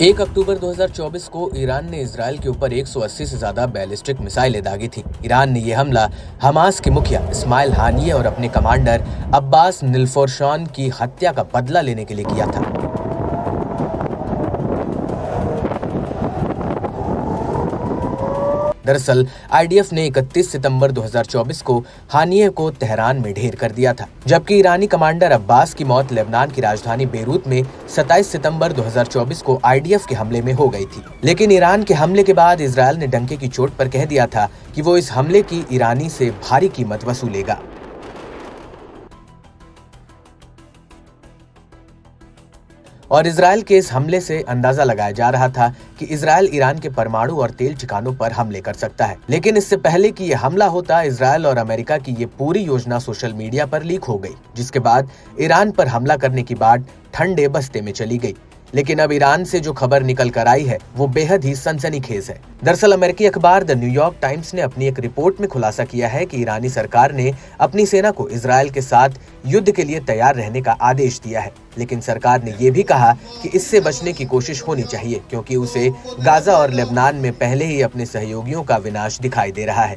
1 अक्टूबर 2024 को ईरान ने इजरायल के ऊपर 180 से ज्यादा बैलिस्टिक मिसाइलें दागी थी। ईरान ने यह हमला हमास के मुखिया इस्माइल हानिये और अपने कमांडर अब्बास निल्फोरशान की हत्या का बदला लेने के लिए किया था। दरअसल आईडीएफ ने 31 सितंबर 2024 को हानिये को तेहरान में ढेर कर दिया था, जबकि ईरानी कमांडर अब्बास की मौत लेबनान की राजधानी बेरूत में 27 सितंबर 2024 को आईडीएफ के हमले में हो गई थी। लेकिन ईरान के हमले के बाद इजरायल ने डंके की चोट पर कह दिया था कि वो इस हमले की ईरानी से भारी कीमत वसूलेगा। और इजरायल के इस हमले से अंदाजा लगाया जा रहा था कि इजरायल ईरान के परमाणु और तेल ठिकानों पर हमले कर सकता है। लेकिन इससे पहले कि यह हमला होता, इजरायल और अमेरिका की ये पूरी योजना सोशल मीडिया पर लीक हो गई, जिसके बाद ईरान पर हमला करने की बात ठंडे बस्ते में चली गई। लेकिन अब ईरान से जो खबर निकल कर आई है वो बेहद ही सनसनीखेज है। दरअसल अमेरिकी अखबार द न्यूयॉर्क टाइम्स ने अपनी एक रिपोर्ट में खुलासा किया है कि ईरानी सरकार ने अपनी सेना को इजरायल के साथ युद्ध के लिए तैयार रहने का आदेश दिया है। लेकिन सरकार ने ये भी कहा कि इससे बचने की कोशिश होनी चाहिए, क्योंकि उसे गाजा और लेबनान में पहले ही अपने सहयोगियों का विनाश दिखाई दे रहा है।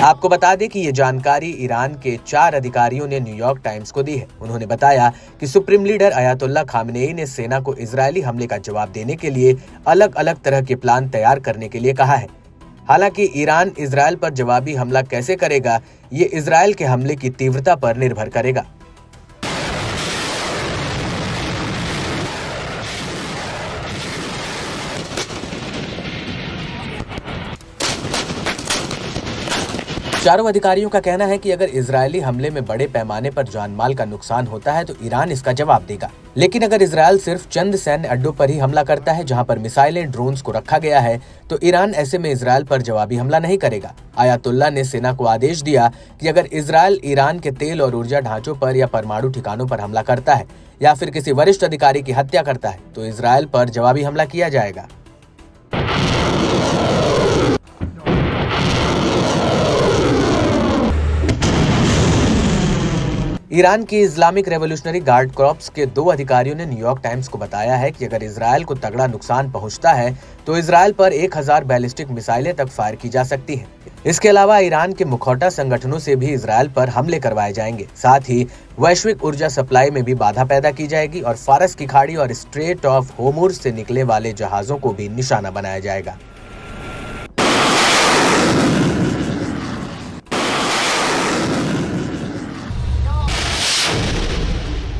आपको बता दें कि ये जानकारी ईरान के 4 अधिकारियों ने न्यूयॉर्क टाइम्स को दी है। उन्होंने बताया कि सुप्रीम लीडर अयातुल्लाह खामनेई ने सेना को इजरायली हमले का जवाब देने के लिए अलग अलग तरह के प्लान तैयार करने के लिए कहा है। हालांकि ईरान इजरायल पर जवाबी हमला कैसे करेगा, ये इजरायल के हमले की तीव्रता पर निर्भर करेगा। चारों अधिकारियों का कहना है कि अगर इजरायली हमले में बड़े पैमाने पर जानमाल का नुकसान होता है तो ईरान इसका जवाब देगा। लेकिन अगर इजरायल सिर्फ चंद सैन्य अड्डों पर ही हमला करता है जहां पर मिसाइलें, ड्रोन्स को रखा गया है, तो ईरान ऐसे में इजरायल पर जवाबी हमला नहीं करेगा। अयातुल्लाह ने सेना को आदेश दिया कि अगर इजरायल ईरान के तेल और ऊर्जा ढांचों पर या परमाणु ठिकानों पर हमला करता है या फिर किसी वरिष्ठ अधिकारी की हत्या करता है तो इजरायल पर जवाबी हमला किया जाएगा। ईरान की इस्लामिक रेवोल्यूशनरी गार्ड कॉर्प्स के 2 अधिकारियों ने न्यूयॉर्क टाइम्स को बताया है कि अगर इजरायल को तगड़ा नुकसान पहुंचता है तो इजरायल पर 1000 बैलिस्टिक मिसाइलें तक फायर की जा सकती हैं। इसके अलावा ईरान के मुखौटा संगठनों से भी इजरायल पर हमले करवाए जाएंगे। साथ ही वैश्विक ऊर्जा सप्लाई में भी बाधा पैदा की जाएगी और फारस की खाड़ी और स्ट्रेट ऑफ होर्मुज से निकलने वाले जहाजों को भी निशाना बनाया जाएगा।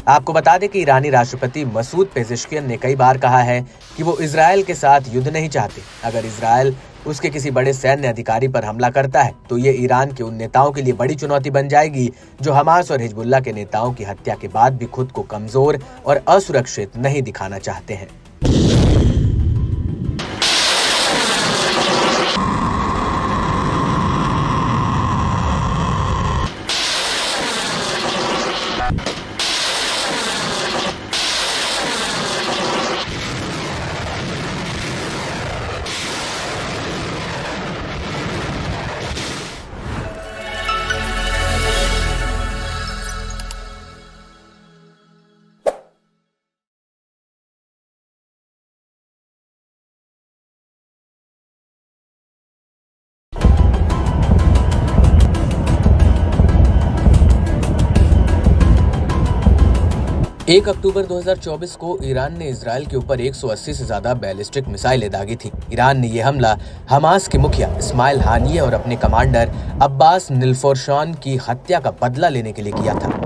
आपको बता दें कि ईरानी राष्ट्रपति मसूद पेजेश्कियन ने कई बार कहा है कि वो इजरायल के साथ युद्ध नहीं चाहते। अगर इजरायल उसके किसी बड़े सैन्य अधिकारी पर हमला करता है तो ये ईरान के उन नेताओं के लिए बड़ी चुनौती बन जाएगी जो हमास और हिजबुल्लाह के नेताओं की हत्या के बाद भी खुद को कमजोर और असुरक्षित नहीं दिखाना चाहते हैं। एक अक्टूबर 2024 को ईरान ने इजरायल के ऊपर 180 से ज्यादा बैलिस्टिक मिसाइलें दागी थी। ईरान ने यह हमला हमास के मुखिया इस्माइल हानिये और अपने कमांडर अब्बास निल्फोरशान की हत्या का बदला लेने के लिए किया था।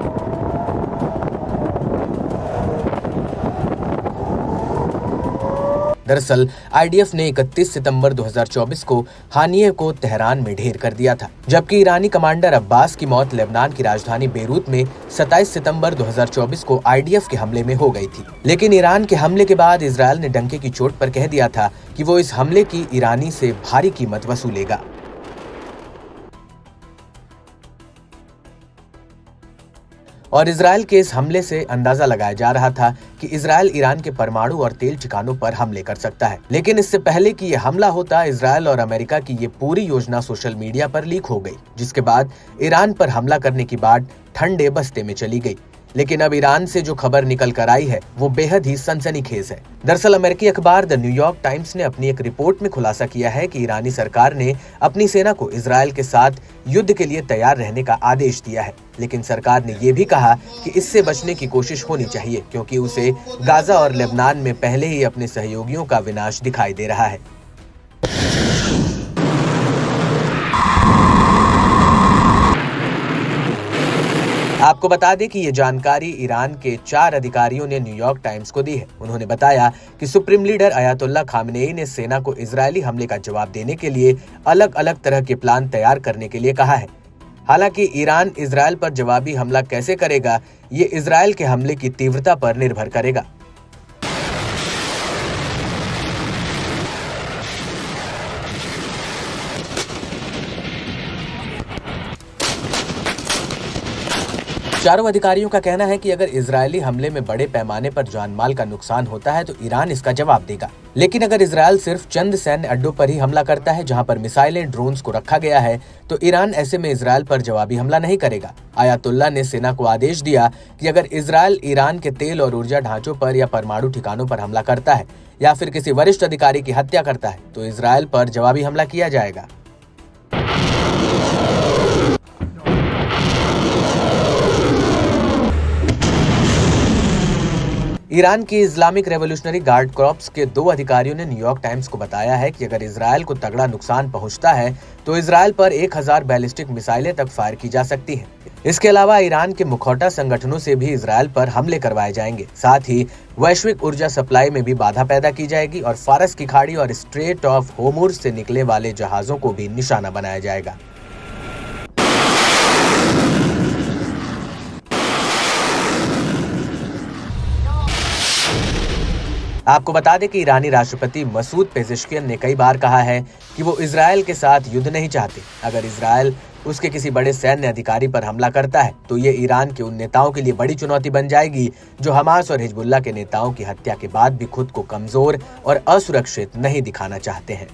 दरअसल आईडीएफ ने 31 सितंबर 2024 को हानिये को तेहरान में ढेर कर दिया था, जबकि ईरानी कमांडर अब्बास की मौत लेबनान की राजधानी बेरूत में 27 सितंबर 2024 को आईडीएफ के हमले में हो गई थी। लेकिन ईरान के हमले के बाद इजरायल ने डंके की चोट पर कह दिया था कि वो इस हमले की ईरानी से भारी कीमत वसूलेगा। और इजरायल के इस हमले से अंदाजा लगाया जा रहा था कि इजरायल ईरान के परमाणु और तेल ठिकानों पर हमले कर सकता है। लेकिन इससे पहले कि यह हमला होता, इजरायल और अमेरिका की ये पूरी योजना सोशल मीडिया पर लीक हो गई, जिसके बाद ईरान पर हमला करने की बात ठंडे बस्ते में चली गई। लेकिन अब ईरान से जो खबर निकल कर आई है वो बेहद ही सनसनीखेज है। दरअसल अमेरिकी अखबार द न्यूयॉर्क टाइम्स ने अपनी एक रिपोर्ट में खुलासा किया है कि ईरानी सरकार ने अपनी सेना को इजरायल के साथ युद्ध के लिए तैयार रहने का आदेश दिया है। लेकिन सरकार ने ये भी कहा कि इससे बचने की कोशिश होनी चाहिए, क्योंकि उसे गाजा और लेबनान में पहले ही अपने सहयोगियों का विनाश दिखाई दे रहा है। आपको बता दें कि ये जानकारी ईरान के 4 अधिकारियों ने न्यूयॉर्क टाइम्स को दी है। उन्होंने बताया कि सुप्रीम लीडर अयातुल्ला खामनेई ने सेना को इजरायली हमले का जवाब देने के लिए अलग अलग तरह के प्लान तैयार करने के लिए कहा है। हालांकि ईरान इजरायल पर जवाबी हमला कैसे करेगा, ये इजरायल के हमले की तीव्रता पर निर्भर करेगा। चारों अधिकारियों का कहना है कि अगर इजरायली हमले में बड़े पैमाने पर जानमाल का नुकसान होता है तो ईरान इसका जवाब देगा। लेकिन अगर इजरायल सिर्फ चंद सैन्य अड्डों पर ही हमला करता है जहां पर मिसाइलें, ड्रोन्स को रखा गया है, तो ईरान ऐसे में इजरायल पर जवाबी हमला नहीं करेगा। अयातुल्ला ने सेना को आदेश दिया कि अगर इजरायल ईरान के तेल और ऊर्जा ढांचों पर या परमाणु ठिकानों पर हमला करता है या फिर किसी वरिष्ठ अधिकारी की हत्या करता है तो इजरायल पर जवाबी हमला किया जाएगा। ईरान की इस्लामिक रेवोल्यूशनरी गार्ड कॉर्प्स के 2 अधिकारियों ने न्यूयॉर्क टाइम्स को बताया है कि अगर इजरायल को तगड़ा नुकसान पहुंचता है तो इजरायल पर 1000 बैलिस्टिक मिसाइलें तक फायर की जा सकती हैं। इसके अलावा ईरान के मुखौटा संगठनों से भी इजरायल पर हमले करवाए जाएंगे। साथ ही वैश्विक ऊर्जा सप्लाई में भी बाधा पैदा की जाएगी और फारस की खाड़ी और स्ट्रेट ऑफ होर्मुज से निकले वाले जहाजों को भी निशाना बनाया जाएगा। आपको बता दें कि ईरानी राष्ट्रपति मसूद पेजेश्कियन ने कई बार कहा है कि वो इजरायल के साथ युद्ध नहीं चाहते। अगर इजरायल उसके किसी बड़े सैन्य अधिकारी पर हमला करता है तो ये ईरान के उन नेताओं के लिए बड़ी चुनौती बन जाएगी जो हमास और हिजबुल्लाह के नेताओं की हत्या के बाद भी खुद को कमजोर और असुरक्षित नहीं दिखाना चाहते हैं।